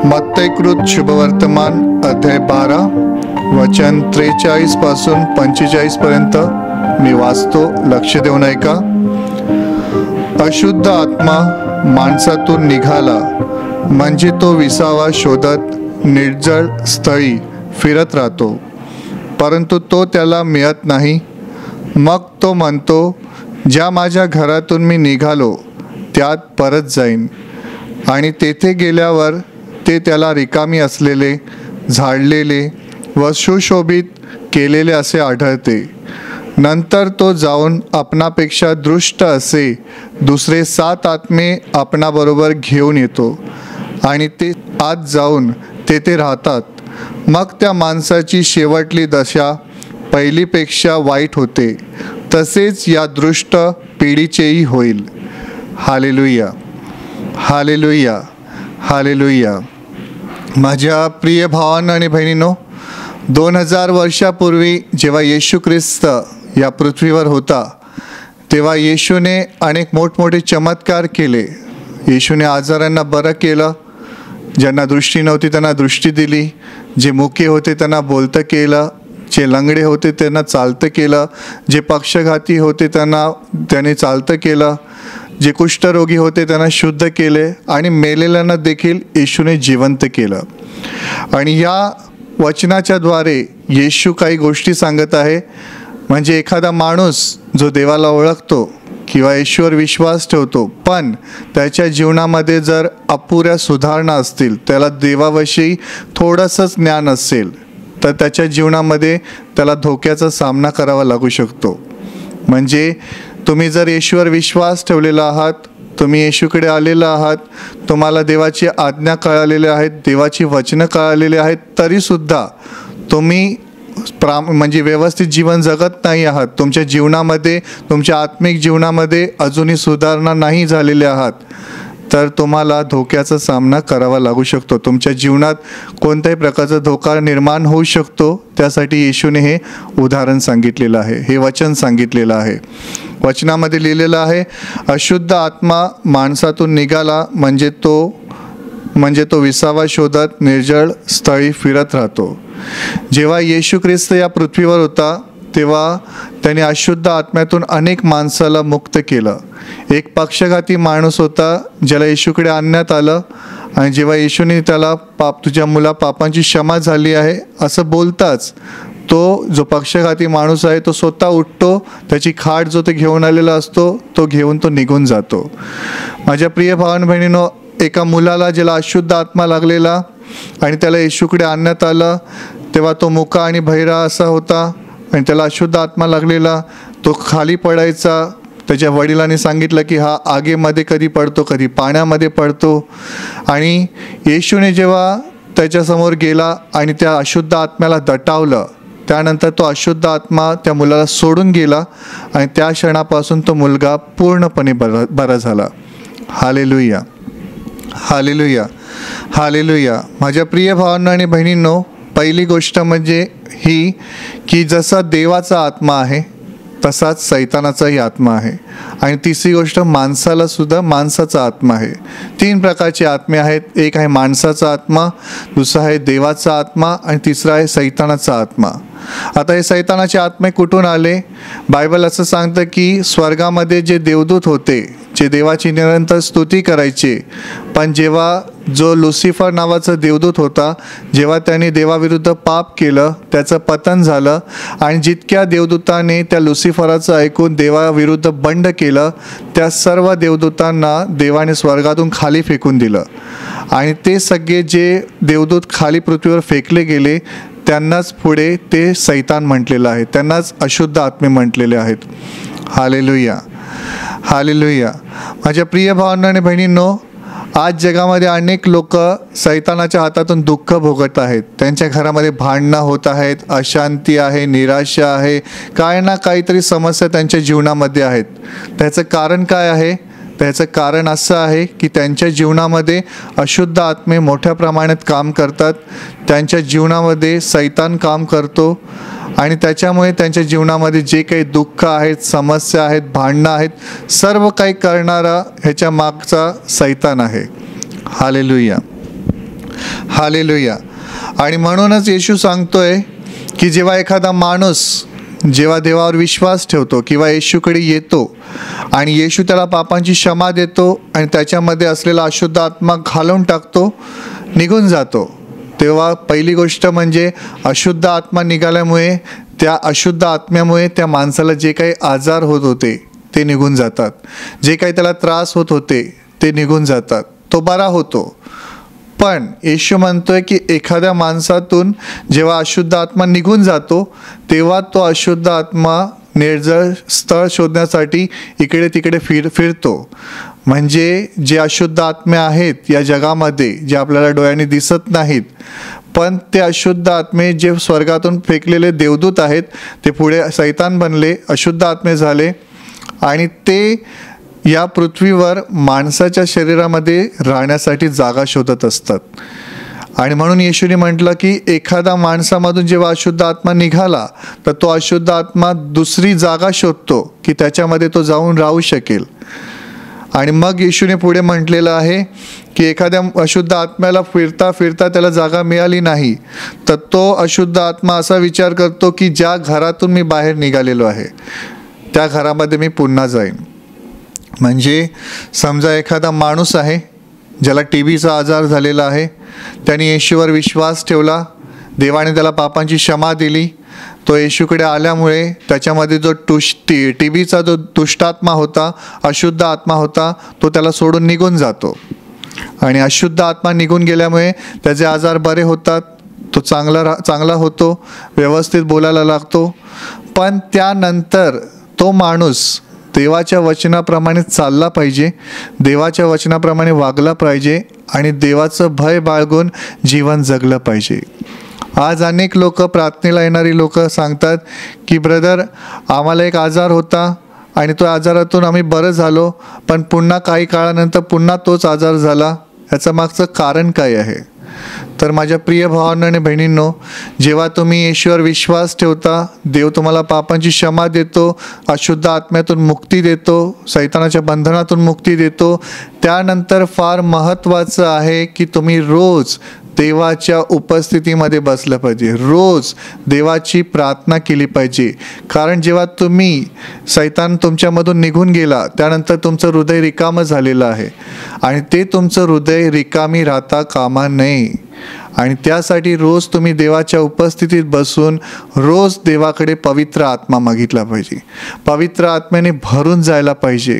मत्तयकृत शुभवर्तमान अध्याय 12 वचन 43 पासून 45 पर्यंत मी वाचतो, लक्ष देऊन ऐका. अशुद्ध आत्मा माणसातून निघाला म्हणजे तो विसावा शोधत निर्जळ स्थळी फिरत राहतो, परंतु तो त्याला मिळत नाही. मग तो म्हणतो, ज्या माझ्या घरातून मी निघालो त्यात परत जाईन. आणि तेथे गेल्यावर ते त्याला रिकामी असलेले, झाडलेले व सुशोभित केलेले असे आढळते. नंतर तो जाऊन आपणापेक्षा दृष्ट असे दुसरे 7 आत्मे आपणाबरोबर घेऊन येतो आणि ते आत जाऊन तेथे राहतात. मग त्या माणसाची शेवटली दशा पहिलीपेक्षा वाईट होते. तसेच या दृष्ट पिढीचेही होईल. Hallelujah, hallelujah, hallelujah. माझ्या प्रिय भावांनो आणि बहिणींनो, 2000 वर्षापूर्वी जेव्हा येशू ख्रिस्त या पृथ्वीवर होता, तेव्हा येशूने अनेक मोठमोठे चमत्कार केले. येशूने आजारांना बरं केलं, ज्यांना दृष्टी नव्हती त्यांना दृष्टी दिली, जे मुके होते त्यांना बोलतं केलं, जे लंगडे होते त्यांना चालतं केलं, जे पक्षघाती होते त्याने चालतं केलं, जे कुष्ठरोगी होते त्यांना शुद्ध केले आणि मेलेल्यांना देखील येशूने जिवंत केलं. आणि या वचनाच्या द्वारे येशू काही गोष्टी सांगत आहे. म्हणजे एखादा माणूस जो देवाला ओळखतो किंवा येशूवर विश्वास ठेवतो, पण त्याच्या जीवनामध्ये जर अपुऱ्या सुधारणा असतील, त्याला देवाविषयी थोडंसंच ज्ञान असेल, तर त्याच्या जीवनामध्ये त्याला धोक्याचा सामना करावा लागू शकतो. म्हणजे तुम्ही जर येशूवर विश्वास ठेवलेला आहात, तुम्ही येशूकडे आलेला आहात, तुम्हाला देवाची आज्ञा कळालेल्या आहेत, देवाची वचनं कळालेली आहेत, तरीसुद्धा तुम्ही म्हणजे व्यवस्थित जीवन जगत नाही आहात. तुमच्या जीवनामध्ये, तुमच्या आत्मिक जीवनामध्ये अजूनही सुधारणा नाही झालेल्या आहात, तर तुम्हाला धोक्याचा सामना करावा लागू शकतो. तुमच्या जीवनात कोणत्याही प्रकारचा धोका निर्माण होऊ शकतो. त्यासाठी येशूने हे उदाहरण सांगितलेलं आहे, हे वचन सांगितलेलं आहे. वचनामध्ये लिहिलेलं आहे, अशुद्ध आत्मा माणसातून निघाला म्हणजे तो विसावा शोधत निर्जळ स्थळी फिरत राहतो. जेव्हा येशू ख्रिस्त या पृथ्वीवर होता, तेव्हा त्याने अशुद्ध आत्म्यातून अनेक माणसाला मुक्त केलं. एक पक्षघाती माणूस होता, ज्याला येशूकडे आणण्यात आलं. आणि जेव्हा येशूने त्याला तुझ्या पापांची क्षमा झाली आहे असं बोलताच, तो जो पक्षघाती माणूस आहे तो स्वतः उठतो, त्याची खाट जो ते घेऊन आलेला असतो तो घेऊन तो निघून जातो. माझ्या प्रिय भावांनो बहिणींनो, एका मुलाला ज्याला अशुद्ध आत्मा लागलेला आणि त्याला येशूकडे आणण्यात आलं, तेव्हा तो मुका आणि बहिरा असा होता आणि त्याला अशुद्ध आत्मा लागलेला. तो खाली पडायचा. त्याच्या वडिलांनी सांगितलं की हा आगीमध्ये कधी पडतो, कधी पाण्यामध्ये पडतो. आणि येशूने जेव्हा त्याच्यासमोर गेला आणि त्या अशुद्ध आत्म्याला दटावलं, त्यानंतर तो अशुद्ध आत्मा त्या मुलाला सोडून गेला आणि त्या क्षणापासून तो मुलगा पूर्णपणे बरा झाला. Hallelujah, hallelujah, hallelujah. माझ्या प्रिय भावांनो आणि बहिणींनो, पहिली गोष्ट म्हणजे ही की जसा देवाचा आत्मा आहे तसाच सैतानाचाही आत्मा आहे. आणि तिसरी गोष्ट, माणसाला सुद्धा माणसाचा आत्मा आहे. 3 प्रकारचे आत्मे आहेत. एक आहे माणसाचा आत्मा, दुसरा आहे देवाचा आत्मा आणि तिसरा आहे सैतानाचा आत्मा. आता हे सैतानाचे आत्मे कुठून आले? बायबल असं सांगतं की स्वर्गामध्ये जे देवदूत होते, जे देवाची निरंतर स्तुती करायचे, पण जेव्हा जो लुसिफर नावाचा देवदूत होता, जेव्हा त्याने देवाविरुद्ध पाप केलं, त्याचं पतन झालं. आणि जितक्या देवदूतांनी त्या लुसिफराचं ऐकून देवाविरुद्ध बंड केलं, त्या सर्व देवदूतांना देवाने स्वर्गातून खाली फेकून दिलं. आणि ते सगळे जे देवदूत खाली पृथ्वीवर फेकले गेले, त्यांनाच पुढे ते सैतान म्हटलेलं आहे, त्यांनाच अशुद्ध आत्मे म्हटलेले आहेत. Hallelujah, hallelujah. माझ्या प्रिय भावांनो आणि बहिणींनो, आज जगामध्ये अनेक लोक सैतानाच्या हातातून दुःख भोगत आहेत. त्यांच्या घरामध्ये भांडणं होत आहेत, अशांती आहे, निराशा आहे, काय ना काहीतरी समस्या त्यांच्या जीवनामध्ये आहेत. त्याचं कारण काय आहे? त्याचं कारण असं आहे की त्यांच्या जीवनामध्ये अशुद्ध आत्मे मोठ्या प्रमाणात काम करतात. त्यांच्या जीवनामध्ये सैतान काम करतो आणि त्याच्यामुळे त्यांच्या जीवनामध्ये जे काही दुःख आहेत, समस्या आहेत, भांडणं आहेत, सर्व काही करणारा ह्याच्या मागचा सैतान आहे. हालेलुया. हालेलुया. आणि म्हणूनच येशू सांगतोय की जेव्हा एखादा माणूस जेव्हा देवावर विश्वास ठेवतो किंवा येशूकडे येतो आणि येशू त्याला पापांची क्षमा देतो आणि त्याच्यामध्ये असलेला अशुद्ध आत्मा घालवून टाकतो, निघून जातो, तेव्हा पहिली गोष्ट म्हणजे अशुद्ध आत्मा निघाल्यामुळे त्या अशुद्ध आत्म्यामुळे त्या माणसाला जे काही आजार होत होते ते निघून जातात, जे काही त्याला त्रास होत होते ते निघून जातात, तो बरा होतो. पण येशू म्हणतोय की एखाद्या माणसातून जेव्हा अशुद्ध आत्मा निघून जातो तेव्हा तो अशुद्ध आत्मा निर्जळ स्थळ शोधण्यासाठी इकडे तिकडे फिरतो. म्हणजे जे अशुद्ध आत्मे आहेत या जगामध्ये, जे आपल्याला डोळ्यांनी दिसत नाहीत, पण ते अशुद्ध आत्मे जे स्वर्गातून फेकलेले देवदूत आहेत ते पुढे सैतान बनले, अशुद्ध आत्मे झाले आणि ते या पृथ्वीवर माणसाच्या शरीरामध्ये राहण्यासाठी जागा शोधत असतात. आणि म्हणून येशूने म्हटलं की एखादा माणसामधून जेव्हा अशुद्ध आत्मा निघाला तर तो अशुद्ध आत्मा दुसरी जागा शोधतो की त्याच्यामध्ये तो जाऊन राहू शकेल. आणि मग येशूने पुढे म्हटलेलं आहे की एखाद्या अशुद्ध आत्म्याला फिरता फिरता त्याला जागा मिळाली नाही तर तो अशुद्ध आत्मा असा विचार करतो की ज्या घरातून मी बाहेर निघालेलो आहे त्या घरामध्ये मी पुन्हा जाईन. म्हणजे समजा एखादा माणूस आहे ज्याला TBचा आजार झालेला आहे, त्याने येशूवर विश्वास ठेवला, देवाने त्याला पापांची क्षमा दिली, तो येशूकडे आल्यामुळे त्याच्यामध्ये जो TBचा जो दुष्टात्मा होता, अशुद्ध आत्मा होता, तो त्याला सोडून निघून जातो. आणि अशुद्ध आत्मा निघून गेल्यामुळे त्याचे आजार बरे होतात, तो चांगला होतो, व्यवस्थित बोलायला लागतो. पण त्यानंतर तो माणूस देवाच्या वचनाप्रमाणे चालला पाहिजे, देवाच्या वचनाप्रमाणे वागला पाहिजे आणि देवाचं भय बाळगून जीवन जगलं पाहिजे. आज अनेक लोक, प्रार्थनेला येणारी लोक सांगतात की ब्रदर आम्हाला एक आजार होता आणि तो आजारातून आम्ही बरं झालो, पण पुन्हा काही काळानंतर पुन्हा तोच आजार झाला. याचं मागचं कारण काय आहे? तर माझ्या प्रिय भावांनो आणि बहिणींनो, जेव्हा तुम्ही येशूवर विश्वास ठेवता, देव तुम्हाला पापांची क्षमा देतो, अशुद्ध आत्म्यातून मुक्ती देतो, सैतानाच्या बंधनातून मुक्ती देतो. त्यानंतर फार महत्त्वाचं आहे की तुम्ही रोज देवाच्या उपस्थितीमध्ये बसलं पाहिजे, रोज देवाची प्रार्थना केली पाहिजे. कारण जेव्हा तुम्ही सैतान तुमच्यामधून निघून गेला त्यानंतर तुमचं हृदय रिकामं झालेलं आहे आणि ते तुमचं हृदय रिकामी राहता कामा नये. आणि त्यासाठी रोज तुम्ही देवाच्या उपस्थितीत बसून रोज देवाकडे पवित्र आत्मा मागितला पाहिजे, पवित्र आत्म्याने भरून जायला पाहिजे.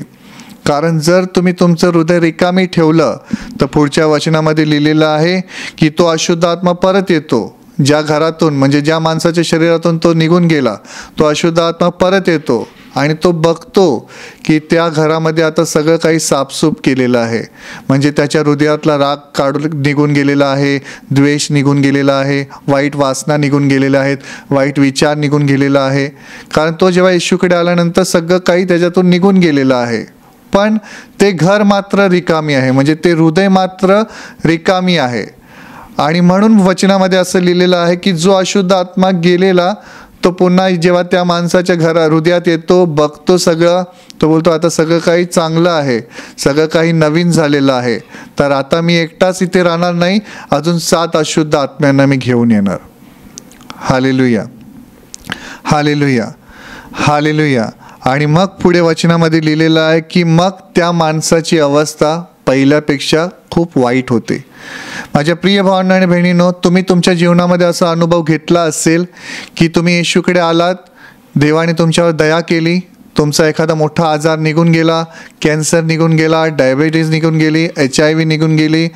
कारण जर तुम्ही तुमचं हृदय रिकामी ठेवलं तर पुढच्या वचनामध्ये लिहिलेलं आहे की तो अशुद्ध आत्मा परत येतो. ज्या घरातून, म्हणजे ज्या माणसाच्या शरीरातून तो निघून गेला, तो अशुद्ध आत्मा परत येतो आणि तो बघतो की त्या घरामध्ये आता सगळं काही साफसूफ केलेलं आहे. म्हणजे त्याच्या हृदयातला राग काढून निघून गेलेला आहे, द्वेष निघून गेलेला आहे, वाईट वासना निघून गेलेल्या आहेत, वाईट विचार निघून गेलेला आहे. कारण तो जेव्हा येशूकडे आल्यानंतर सगळं काही त्याच्यातून निघून गेलेलं आहे. पण ते घर मात्र रिकामी आहे, म्हणजे ते हृदय मात्र रिकामी आहे. आणि म्हणून वचनामध्ये असं लिहिलेलं आहे की जो अशुद्ध आत्मा गेलेला तो पुन्हा जेव्हा त्या माणसाच्या हृदयात येतो, बघतो सगळं, तो बोलतो आता सगळं काही चांगलं आहे, सगळं काही नवीन झालेलं आहे, तर आता मी एकटाच इथे राहणार नाही, अजून 7 अशुद्ध आत्म्यांना मी घेऊन येणार. Hallelujah, hallelujah, hallelujah. आणि मग पुढे वचनामध्ये लिहिलेलं आहे की मग त्या माणसाची अवस्था पहिल्यापेक्षा खूप वाईट होते. माझ्या प्रिय भावांनो आणि बहिणींनो, तुम्ही तुमच्या जीवनामध्ये असा अनुभव घेतला असेल की तुम्ही येशूकडे आलात, देवाने तुमच्यावर दया केली, तुमचा एखादा मोठा आजार निघून गेला, कॅन्सर निघून गेला, डायबिटीज निघून गेली, HIV निघून गेली,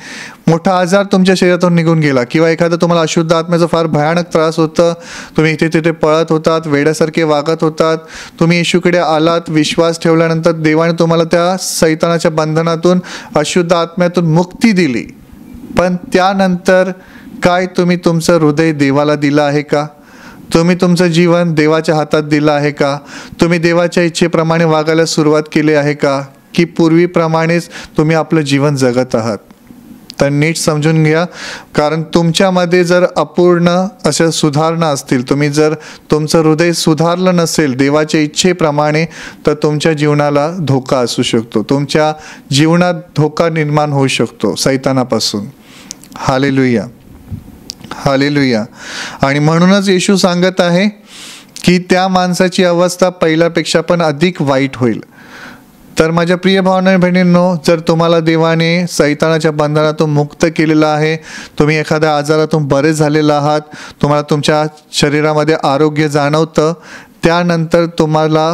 मोठा आजार तुमच्या शरीरातून निघून गेला, किंवा एखादा तुम्हाला अशुद्ध आत्म्याचा फार भयानक त्रास होतं, तुम्ही इथे तिथे पळत होतात, वेड्यासारखे वागत होतात, तुम्ही येशूकडे आलात, विश्वास ठेवल्यानंतर देवाने तुम्हाला त्या सैतानाच्या बंधनातून, अशुद्ध आत्म्यातून मुक्ती दिली. पण त्यानंतर काय तुम्ही तुमचं हृदय देवाला दिलं आहे का? तुम्ही तुमचं जीवन देवाच्या हातात दिलं आहे का? तुम्ही देवाच्या इच्छेप्रमाणे वागायला सुरुवात केली आहे का? की पूर्वीप्रमाणेच तुम्ही आपलं जीवन जगत आहात? तर नीट समजून घ्या, कारण तुमच्यामध्ये जर अपूर्ण अशा सुधारणा असतील, तुम्ही जर तुमचं हृदय सुधारलं नसेल देवाच्या इच्छेप्रमाणे, तर तुमच्या जीवनाला धोका असू शकतो, तुमच्या जीवनात धोका निर्माण होऊ शकतो सैतानापासून. हालेलुया. हालेलुया. आणि म्हणूनच येशू सांगत आहे की त्या माणसाची अवस्था पहिल्यापेक्षा पण अधिक वाईट होईल. तर माझ्या प्रिय भावना बहिणींनो, जर तुम्हाला देवाने सैतानाच्या बंधनातून मुक्त केलेलं आहे, तुम्ही एखाद्या आजारातून बरे झालेला आहात, तुम्हाला तुमच्या शरीरामध्ये आरोग्य जाणवतं, त्यानंतर तुम्हाला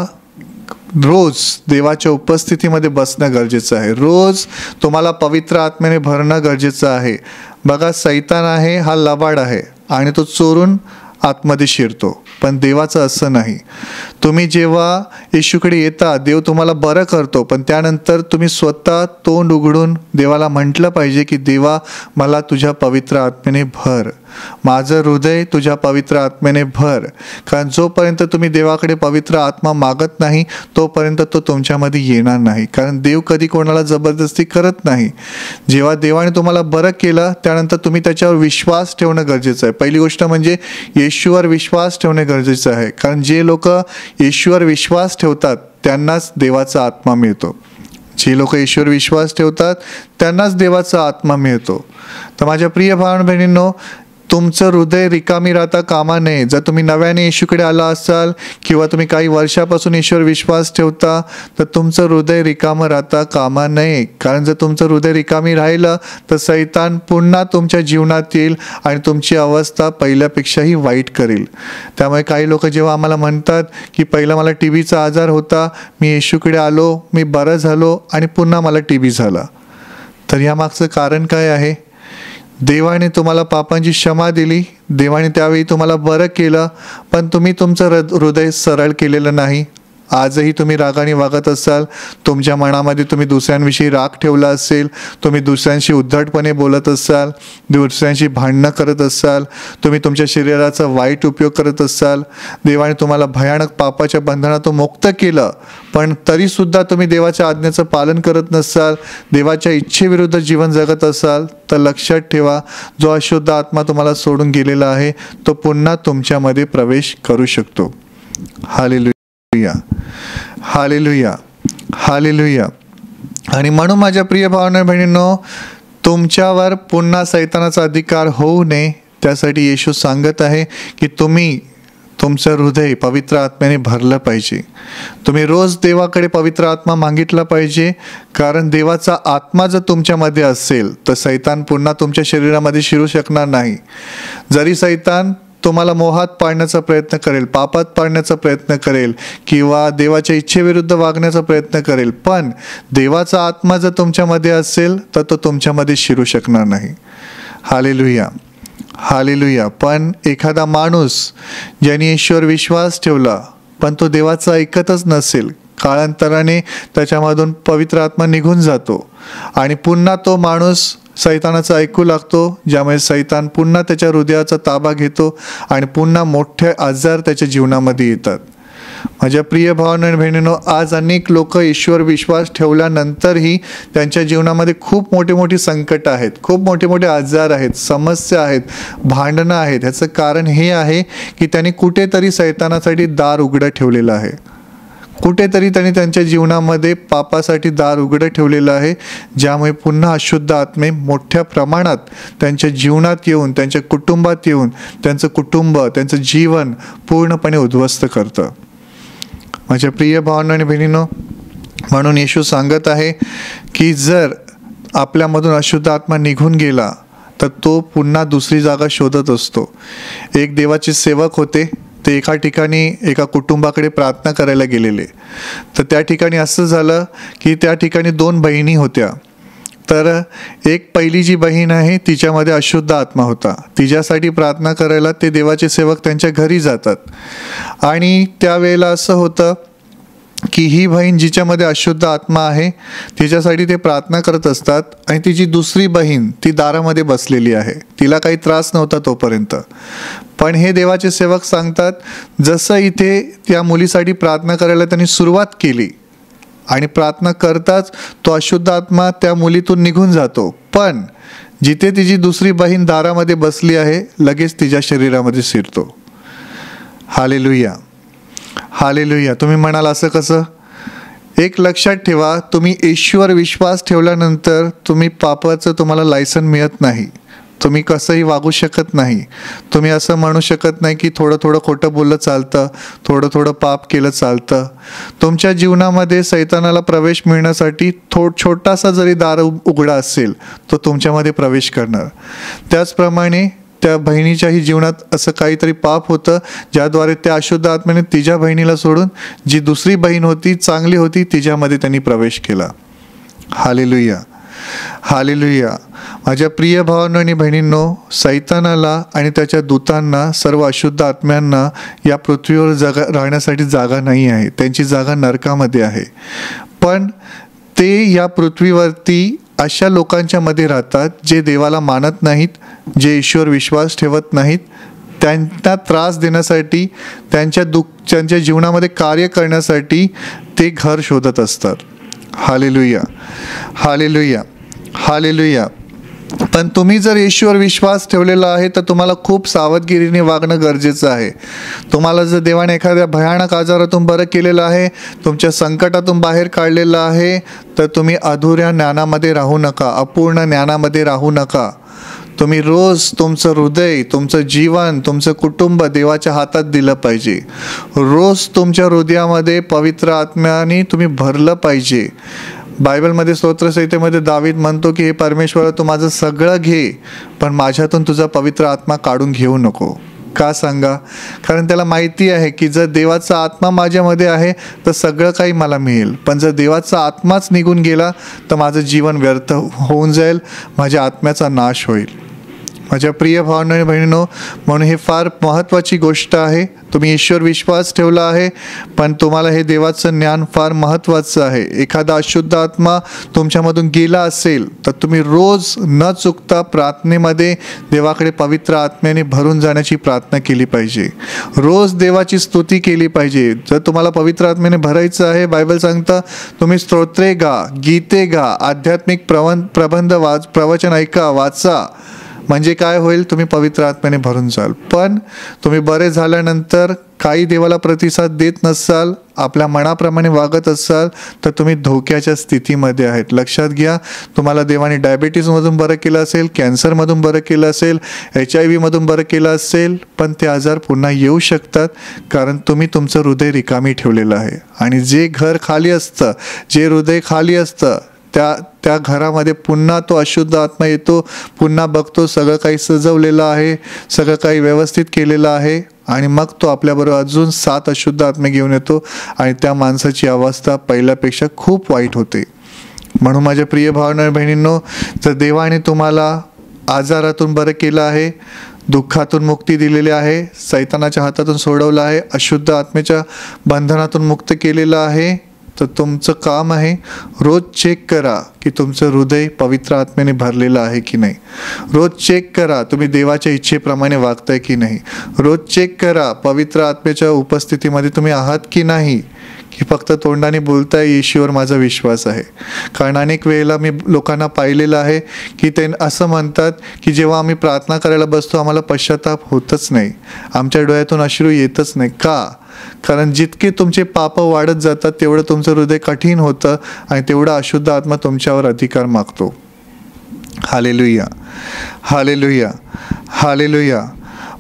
रोज देवाच्या उपस्थितीमध्ये बसणं गरजेचं आहे. रोज तुम्हाला पवित्र आत्म्याने भरणं गरजेचं आहे. बघा, सैतान आहे हा लबाड आहे आणि तो चोरून आतमध्ये शिरतो, पण देवाचं असं नाही. तुम्ही जेव्हा येशूकडे येता, देव तुम्हाला बरं करतो, पण त्यानंतर तुम्ही स्वतः तोंड उघडून देवाला म्हटलं पाहिजे की देवा, मला तुझ्या पवित्र आत्म्याने भर, माझं हृदय तुझ्या पवित्र आत्म्याने भर. कारण जोपर्यंत तुम्ही देवाकडे पवित्र आत्मा मागत नाही तोपर्यंत तो तुमच्यामध्ये येणार नाही. कारण देव कधी कोणाला जबरदस्ती करत नाही. जेव्हा देवाने तुम्हाला बरं केलं त्यानंतर तुम्ही त्याच्यावर विश्वास ठेवणं गरजेचं आहे. पहिली गोष्ट म्हणजे येशूवर विश्वास ठेवणे गरजेचं आहे. कारण जे लोक येशूवर विश्वास ठेवतात त्यांनाच देवाचा आत्मा मिळतो. जे लोक येशूवर विश्वास ठेवतात त्यांनाच देवाचा आत्मा मिळतो. तर माझ्या प्रिय भाव बहिणींनो, तुमचं हृदय रिकामी राहता कामा नये. जर तुम्ही नव्याने येशूकडे आला असाल किंवा तुम्ही काही वर्षापासून येशूवर विश्वास ठेवता, तर तुमचं हृदय रिकामं राहता कामा नये. कारण जर तुमचं हृदय रिकामी राहिलं तर सैतान पुन्हा तुमच्या जीवनात येईल आणि तुमची अवस्था पहिल्यापेक्षाही वाईट करेल. त्यामुळे काही लोक जेव्हा आम्हाला म्हणतात की पहिला मला TBचा आजार होता, मी येशूकडे आलो, मी बरं झालो आणि पुन्हा मला TB झाला, तर यामागचं कारण काय आहे? देवाने तुम्हाला पापांची क्षमा दिली, देवाने त्यावेळी तुम्हाला बरं केलं, पण तुम्ही तुमचं हृदय सरळ केलेलं नाही. आजही तुम्ही रागाने वागत असाल, तुमच्या मनामध्ये तुम्ही दुसऱ्यांविषयी राग ठेवला असेल, तुम्ही दुसऱ्यांशी उद्धटपणे बोलत असाल, दुसऱ्यांशी भांडणं करत असाल, तुम्ही तुमच्या शरीराचा वाईट उपयोग करत असाल. देवाने तुम्हाला भयानक पापाच्या बंधनातून मुक्त केलं, पण तरीसुद्धा तुम्ही देवाच्या आज्ञेचं पालन करत नसाल, देवाच्या इच्छेविरुद्ध जीवन जगत असाल, तर लक्षात ठेवा, जो अशुद्ध आत्मा तुम्हाला सोडून गेलेला आहे तो पुन्हा तुमच्यामध्ये प्रवेश करू शकतो. Hallelujah, hallelujah, hallelujah. आणि म्हणून माझ्या प्रिय भावना बहिणींनो, तुमच्यावर पुन्हा सैतानाचा अधिकार होऊ नये त्यासाठी येशू सांगत आहे की तुम्ही तुमचं हृदय पवित्र आत्म्याने भरलं पाहिजे. तुम्ही रोज देवाकडे पवित्र आत्मा मागितला पाहिजे. कारण देवाचा आत्मा जर तुमच्यामध्ये असेल तर सैतान पुन्हा तुमच्या शरीरामध्ये शिरू शकणार नाही. जरी सैतान तुम्हाला मोहात पाडण्याचा प्रयत्न करेल, पापात पाडण्याचा प्रयत्न करेल किंवा देवाच्या इच्छेविरुद्ध वागण्याचा प्रयत्न करेल, पण देवाचा आत्मा जर तुमच्यामध्ये असेल तर तो तुमच्यामध्ये शिरू शकणार नाही. Hallelujah, hallelujah. पण एखादा माणूस ज्याने येशूवर विश्वास ठेवला पण तो देवाचा ऐकतच नसेल, काळांतराने त्याच्यामधून पवित्र आत्मा निघून जातो आणि पुन्हा तो माणूस सैतानाचं ऐकू लागतो, ज्यामुळे सैतान पुन्हा त्याच्या हृदयाचा ताबा घेतो आणि पुन्हा मोठे आजार त्याच्या जीवनामध्ये येतात. माझ्या प्रिय भावांनो आणि बहिणींनो, आज अनेक लोक ईश्वर विश्वास ठेवल्यानंतरही त्यांच्या जीवनामध्ये खूप मोठी मोठी संकट आहेत, खूप मोठे मोठे आजार आहेत, समस्या आहेत, भांडणं आहेत. ह्याचं कारण हे आहे की त्यांनी कुठेतरी सैतानासाठी दार उघडं ठेवलेलं आहे. कुठेतरी त्यांनी त्यांच्या जीवनामध्ये पापासाठी दार उघडं ठेवलेलं आहे, ज्यामुळे पुन्हा अशुद्ध आत्मे मोठ्या प्रमाणात त्यांच्या जीवनात येऊन, त्यांच्या कुटुंबात येऊन त्यांचं कुटुंब, त्यांचं जीवन पूर्णपणे उद्ध्वस्त करतं. माझ्या प्रिय भावांनो आणि बहिणींनो, म्हणून येशू सांगत आहे की जर आपल्यामधून अशुद्ध आत्मा निघून गेला तर तो पुन्हा दुसरी जागा शोधत असतो. एक देवाचे सेवक होते, ते एका ठिकाणी एका कुटुंबाकडे प्रार्थना करायला गेलेले. तर त्या ठिकाणी असं झालं की त्या ठिकाणी 2 बहिणी होत्या. तर एक पहिली जी बहीण आहे तिच्यामध्ये अशुद्ध आत्मा होता. तिच्यासाठी प्रार्थना करायला ते देवाचे सेवक त्यांच्या घरी जातात आणि त्यावेळेला असं होतं की ही बहीण जिच्यामध्ये अशुद्ध आत्मा आहे तिच्यासाठी ते प्रार्थना करत असतात आणि तिची दुसरी बहीण ती दारामध्ये बसलेली आहे. तिला काही त्रास नव्हता तोपर्यंत. पण हे देवाचे सेवक सांगतात, जसं इथे त्या मुलीसाठी प्रार्थना करायला त्यांनी सुरुवात केली आणि प्रार्थना करताच तो अशुद्ध आत्मा त्या मुलीतून निघून जातो, पण जिथे तिची दुसरी बहीण दारामध्ये बसली आहे लगेच तिच्या शरीरामध्ये शिरतो. Hallelujah, hallelujah. तुम्ही म्हणाल असं कसं? एक लक्षात ठेवा, तुम्ही येशूवर विश्वास ठेवल्यानंतर तुम्ही पापाचं तुम्हाला लायसन मिळत नाही, तुम्ही कसंही वागू शकत नाही. तुम्ही असं म्हणू शकत नाही की थोडं थोडं खोटं बोललं चालतं, थोडं थोडं पाप केलं चालतं. तुमच्या जीवनामध्ये सैतानाला प्रवेश मिळण्यासाठी छोटासा जरी दार उघडा असेल तो तुमच्यामध्ये प्रवेश करणार. त्याचप्रमाणे त्या बहिणीच्याही जीवनात असं काहीतरी पाप होतं, ज्याद्वारे त्या अशुद्ध आत्म्याने तिच्या बहिणीला सोडून जी दुसरी बहीण होती, चांगली होती, तिच्यामध्ये त्यांनी प्रवेश केला. Hallelujah, hallelujah. माझ्या प्रिय भावांनो आणि बहिणींनो, सैतानाला आणि त्याच्या दूतांना, सर्व अशुद्ध आत्म्यांना या पृथ्वीवर राहण्यासाठी जागा नाही आहे. त्यांची जागा नरकामध्ये आहे. पण ते या पृथ्वीवरती अशा लोकांच्या मध्ये राहतात जे देवाला मानत नाहीत, जे ईश्वर विश्वास ठेवत नाहीत. त्यांना त्रास देण्यासाठी, त्यांच्या जीवनामध्ये कार्य करण्यासाठी ते घर शोधत असतात. Hallelujah, hallelujah, hallelujah. पण तुम्ही जर ईश्वर विश्वास ठेवलेला आहे तर तुम्हाला खूप सावधगिरीने वागणं गरजेचं आहे. तुम्हाला जर देवाने एखाद्या भयानक आजारातून बरं केलेलं आहे, तुमच्या संकटातून बाहेर काढलेलं आहे, तर तुम्ही अधुऱ्या ज्ञानामध्ये राहू नका, अपूर्ण ज्ञानामध्ये राहू नका. तुम्ही रोज तुमचं हृदय, तुमचं जीवन, तुमचं कुटुंब देवाच्या हातात दिलं पाहिजे. रोज तुमच्या हृदयामध्ये पवित्र आत्म्याने तुम्ही भरलं पाहिजे. बायबलमध्ये स्तोत्रसंहितेमध्ये दावीद म्हणतो की हे परमेश्वरा, तू माझं सगळं घे, पण माझ्यातून तुझा पवित्र आत्मा काढून घेऊ नको. का सांगा? कारण त्याला माहिती आहे की जर देवाचा आत्मा माझ्यामध्ये आहे तर सगळं काही मला मिळेल. पण जर देवाचा आत्माच निघून गेला तर माझं जीवन व्यर्थ होऊन जाईल, माझ्या आत्म्याचा नाश होईल. माझ्या प्रिय भावांनो आणि बहिणींनो, म्हणून हे फार महत्त्वाची गोष्ट आहे. तुम्ही ईश्वर विश्वास ठेवला आहे, पण तुम्हाला हे देवाचं ज्ञान फार महत्त्वाचं आहे. एखादा अशुद्ध आत्मा तुमच्यामधून गेला असेल तर तुम्ही रोज न चुकता प्रार्थनेमध्ये देवाकडे पवित्र आत्म्याने भरून जाण्याची प्रार्थना केली पाहिजे. रोज देवाची स्तुती केली पाहिजे. जर तुम्हाला पवित्र आत्म्याने भरायचं आहे, बायबल सांगतं तुम्ही स्तोत्रे गा, गीते गा, आध्यात्मिक प्रबंध प्रवचन ऐका, वाचा. म्हणजे काय होईल? तुम्ही पवित्र आत्म्याने भरून जाल. पण तुम्ही बरे झाल्यानंतर काही देवाला प्रतिसाद देत नसाल, आपल्या मनाप्रमाणे वागत असाल, तर तुम्ही धोक्याच्या स्थितीमध्ये आहेत. लक्षात घ्या, तुम्हाला देवाने डायबिटीजमधून बरं केलं असेल, कॅन्सरमधून बरं केलं असेल, HIV मधून बरं केलं असेल, पण ते आजार पुन्हा येऊ शकतात, कारण तुम्ही तुमचं हृदय रिकामी ठेवलेलं आहे. आणि जे घर खाली असतं, जे हृदय खाली असतं, त्या घरामध्ये पुन्हा तो अशुद्ध आत्मा येतो, पुन्हा बघतो सगळं काही सजवलेलं आहे, सगळं काही व्यवस्थित केलेलं आहे, आणि मग तो आपल्याबरोबर अजून 7 अशुद्ध आत्मे घेऊन येतो आणि त्या माणसाची अवस्था पहिल्यापेक्षा खूप वाईट होते. म्हणून माझ्या प्रिय भावांनो आणि बहिणींनो, जर देवाने तुम्हाला आजारातून बरं केलं आहे, दुःखातून मुक्ती दिलेली आहे, सैतानाच्या हातातून सोडवलं आहे, अशुद्ध आत्म्याच्या बंधनातून मुक्त केलेलं आहे, तर तुमचं काम आहे रोज चेक करा की तुमचं हृदय पवित्र आत्म्याने भरलेलं आहे की नाही. रोज चेक करा तुम्ही देवाच्या इच्छेप्रमाणे वागताय की नाही. रोज चेक करा पवित्र आत्म्याच्या उपस्थितीमध्ये तुम्ही आहात की नाही, की फक्त तोंडाने बोलताय येशूवर माझा विश्वास आहे. कारण अनेक वेळेला मी लोकांना पाहिलेलं आहे की ते असं म्हणतात की जेव्हा आम्ही प्रार्थना करायला बसतो आम्हाला पश्चाताप होतच नाही, आमच्या डोळ्यातून अश्रू येतच नाही. का? कारण जितके तुमचे पाप वाढत जातात तेवढं तुमचं हृदय कठीण होतं आणि तेवढा अशुद्ध आत्मा तुमच्यावर अधिकार मागतो. Hallelujah, hallelujah, hallelujah.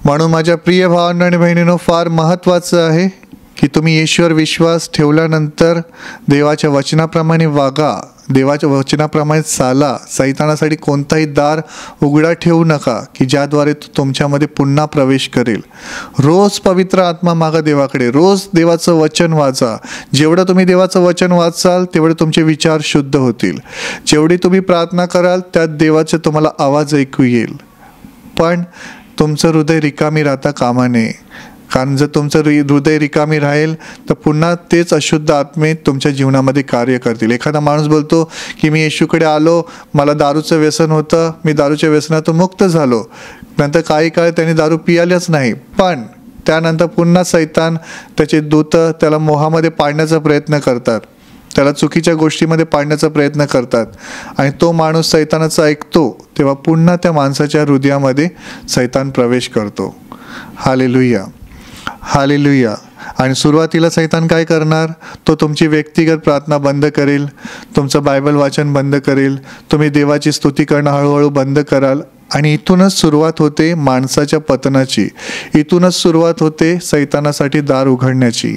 म्हणून माझ्या प्रिय भावांनो आणि बहिणींनो, फार महत्त्वाचं आहे की तुम्ही ईश्वर विश्वास ठेवल्यानंतर देवाच्या वचनाप्रमाणे वागा, देवाच्या वचनाप्रमाणे चाला. सैतानासाठी कोणताही दार उघडा ठेवू नका की ज्याद्वारे तो तुमच्यामध्ये पुन्हा प्रवेश करेल. रोज पवित्र आत्मा मागा देवाकडे, रोज देवाचं वचन वाचा. जेवढं तुम्ही देवाचं वचन वाचाल तेवढे तुमचे विचार शुद्ध होतील. जेवढी तुम्ही प्रार्थना कराल त्यात देवाचे तुम्हाला आवाज ऐकू येईल. पण तुमचं हृदय रिकामी राहता कामा नये, कारण जर तुमचं हृदय रिकामी राहील तर पुन्हा तेच अशुद्ध आत्मे तुमच्या जीवनामध्ये कार्य करतील. एखादा माणूस बोलतो की मी येशूकडे आलो, मला दारूचं व्यसन होतं, मी दारूच्या व्यसनातून मुक्त झालो, नंतर काही काळ त्यांनी दारू पियालाच नाही, पण त्यानंतर पुन्हा सैतान, त्याचे दूत त्याला मोहामध्ये पाडण्याचा प्रयत्न करतात, त्याला चुकीच्या गोष्टीमध्ये पाडण्याचा प्रयत्न करतात, आणि तो माणूस सैतानाचा ऐकतो तेव्हा पुन्हा त्या माणसाच्या हृदयामध्ये सैतान प्रवेश करतो. Hallelujah, hallelujah. आणि सुरुवातीला सैतान काय करणार? तो तुमची व्यक्तिगत प्रार्थना बंद करेल, तुमचं बायबल वाचन बंद करेल, तुम्ही देवाची स्तुती करणं हळूहळू बंद कराल, आणि इथूनच सुरुवात होते माणसाच्या पतनाची, इथूनच सुरुवात होते सैतानासाठी दार उघडण्याची.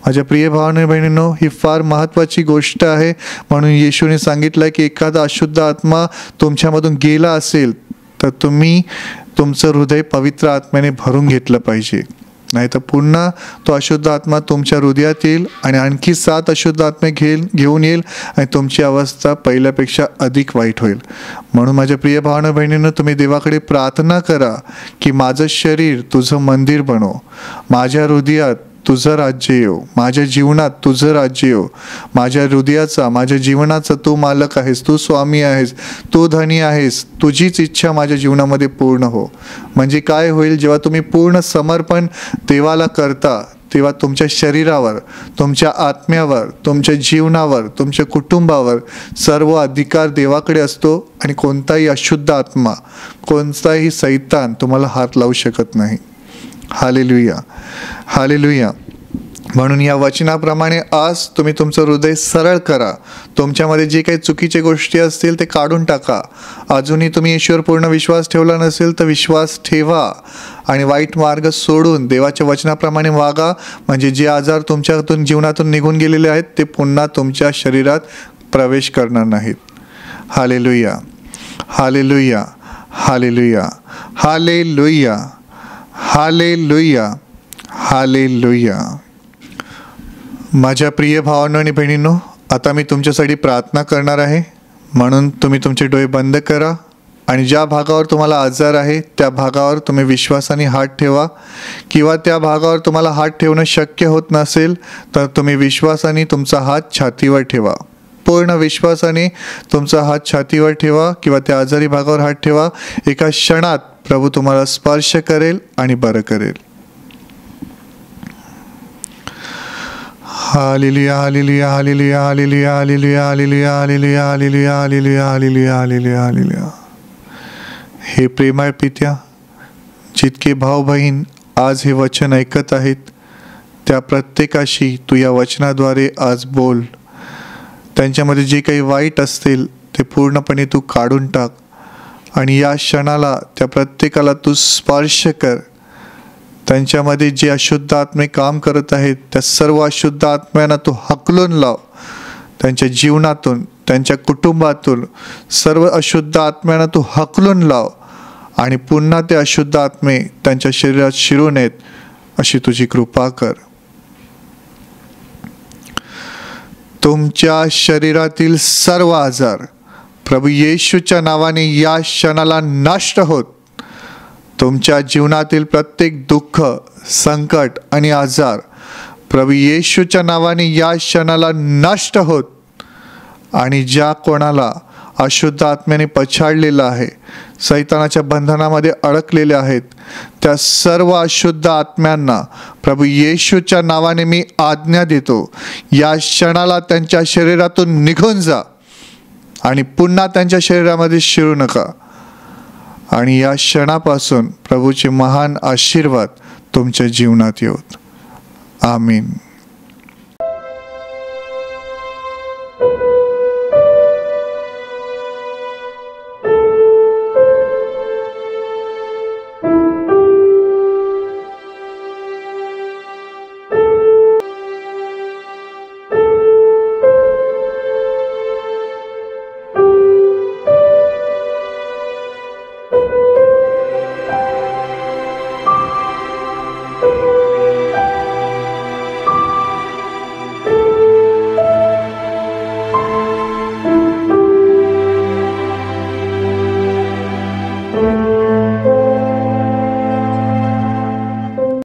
माझ्या प्रिय भावांनो बहिणींनो, ही फार महत्त्वाची गोष्ट आहे. म्हणून येशूने सांगितलं की एखादा अशुद्ध आत्मा तुमच्यामधून गेला असेल तर तुम्ही तुमचं हृदय पवित्र आत्म्याने भरून घेतलं पाहिजे, नाही तर पुन्हा तो अशुद्ध आत्मा तुमच्या हृदयात येईल आणि आणखी 7 अशुद्ध आत्मे घेऊन येईल आणि तुमची अवस्था पहिल्यापेक्षा अधिक वाईट होईल. म्हणून माझ्या प्रिय भावांनो बहिणींनो, तुम्ही देवाकडे प्रार्थना करा की माझं शरीर तुझं मंदिर बनव, माझ्या हृदयात तुझं राज्य येऊ, माझ्या जीवनात तुझं राज्य येऊ, माझ्या हृदयाचा माझ्या जीवनाचा तू मालक आहेस, तू स्वामी आहेस, तू धनी आहेस, तुझीच इच्छा माझ्या जीवनामध्ये पूर्ण हो. म्हणजे काय होईल, जेव्हा तुम्ही पूर्ण समर्पण देवाला करता तेव्हा तुमच्या शरीरावर, तुमच्या आत्म्यावर, तुमच्या जीवनावर, तुमच्या कुटुंबावर सर्व अधिकार देवाकडे असतो आणि कोणताही अशुद्ध आत्मा, कोणताही सैतान तुम्हाला हात लावू शकत नाही. Hallelujah, hallelujah. म्हणून या वचनाप्रमाणे आज तुम्ही तुमचं हृदय सरळ करा. तुमच्यामध्ये जे काही चुकीचे गोष्टी असतील ते काढून टाका. अजूनही तुम्ही ईश्वर पूर्ण विश्वास ठेवला नसेल तर विश्वास ठेवा आणि वाईट मार्ग सोडून देवाच्या वचनाप्रमाणे वागा. म्हणजे जे आजार तुमच्यातून जीवनातून निघून गेलेले आहेत ते पुन्हा तुमच्या शरीरात प्रवेश करणार नाहीत. Hallelujah, hallelujah, hallelujah, hallelujah, hallelujah, hallelujah. माझ्या प्रिय भावांनो आणि बहिणींनो, आता मी तुमच्यासाठी प्रार्थना करणार आहे. म्हणून तुम्ही तुमचे डोळे बंद करा आणि ज्या भागावर तुम्हाला आजार आहे त्या भागावर तुम्ही विश्वासाने हात ठेवा, किंवा त्या भागावर तुम्हाला हात ठेवणं शक्य होत नसेल तर तुम्ही विश्वासाने तुमचा हात छातीवर ठेवा. पूर्ण विश्वासाने तुमचा हात छातीवर ठेवा किंवा त्या आजारी भागावर हात ठेवा. एका क्षणात प्रभू तुम्हाला स्पर्श करेल आणि बरं करेल. Hallelujah, hallelujah, hallelujah, hallelujah, hallelujah, hallelujah, hallelujah, hallelujah, hallelujah, hallelujah, hallelujah, hallelujah. हे प्रेमळ पित्या, जितके भाऊ बहीण आज हे वचन ऐकत आहेत त्या प्रत्येकाशी तू या वचनाद्वारे आज बोल. त्यांच्यामध्ये जे काही वाईट असतील ते पूर्णपणे तू काढून टाक आणि या क्षणाला त्या प्रत्येकाला तू स्पर्श कर. त्यांच्यामध्ये जे अशुद्ध आत्मे काम करत आहेत त्या सर्व अशुद्ध आत्म्यांना तू हकलून लाव. त्यांच्या जीवनातून, त्यांच्या कुटुंबातून सर्व अशुद्ध आत्म्यांना तू हकलून लाव आणि पुन्हा ते अशुद्ध आत्मे त्यांच्या शरीरात शिरू नयेत अशी तुझी कृपा कर. तुमच्या शरीरातील सर्व आजार प्रभू येशूच्या नावाने या क्षणाला नष्ट होत. तुमच्या जीवनातील प्रत्येक दुःख, संकट आणि आजार प्रभू येशूच्या नावाने या क्षणाला नष्ट होत. आणि ज्या कोणाला अशुद्ध आत्म्याने पछाडलेलं आहे, सैतानाच्या बंधनामध्ये अडकलेले आहेत, त्या सर्व अशुद्ध आत्म्यांना प्रभू येशूच्या नावाने मी आज्ञा देतो, या क्षणाला त्यांच्या शरीरातून निघून जा आणि पुन्हा त्यांच्या शरीरामध्ये शिरू नका. आणि या क्षणापासून प्रभूचे महान आशीर्वाद तुमच्या जीवनात येऊत. आमीन.